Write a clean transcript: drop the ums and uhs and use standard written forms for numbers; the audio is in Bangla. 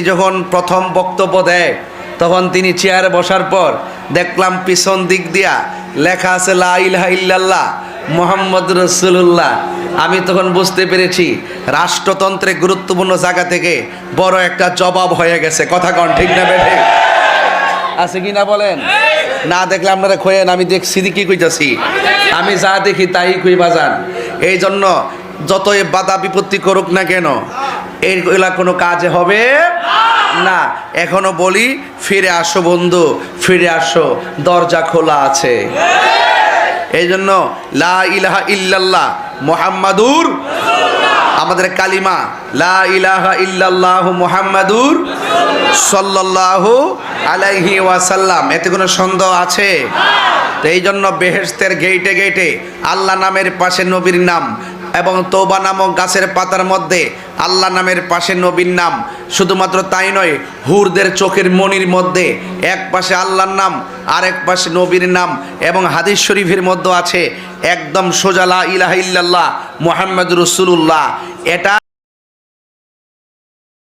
যখন প্রথম বক্তব্য দেয় তখন তিনি চেয়ারে বসার পর দেখলাম পিছন দিক দিয়া লেখা আছে লা ইলাহা ইল্লাল্লাহ মুহাম্মাদুর রাসূলুল্লাহ। আমি তখন বুঝতে পেরেছি রাষ্ট্রতন্ত্রে গুরুত্বপূর্ণ জায়গা থেকে বড় একটা জবাব হয়ে গেছে। কথা কন ঠিক না বেঠিক? আছে কি না বলেন? না দেখলে আপনারা খোয়েন, আমি দেখছি কি কইতাছি, আমি যা দেখি তাই কই বাজান। এই জন্য যতই বাধা বিপত্তি করুক না কেন এইগুলা কোনো কাজে হবে না। এখনো বলি ফিরে আসো বন্ধু, ফিরে আসো, দরজা খোলা আছে। এই জন্য লা ইলাহা ইল্লাল্লাহ মুহাম্মাদুর আমাদের কালিমা, লা ইলাহা ইল্লাল্লাহু মুহাম্মাদুর সাল্লাল্লাহু আলাইহি ওয়াসাল্লাম। এতে কোনো সন্দেহ আছে? তো এই জন্য বেহেশতের গেইটে গেইটে আল্লাহ নামের পাশে নবীর নাম এবং তওবা নামক গাছের পাতার মধ্যে আল্লাহ নামের পাশে নবীর নাম। শুধুমাত্র তাই নয়, হুরদের চোখের মনির মধ্যে এক পাশে আল্লাহর নাম আর এক পাশে নবীর নাম। এবং হাদিস শরীফের মধ্যে আছে একদম সোজা লা ইলাহা ইল্লাল্লাহ মুহাম্মাদুর রাসূলুল্লাহ। এটা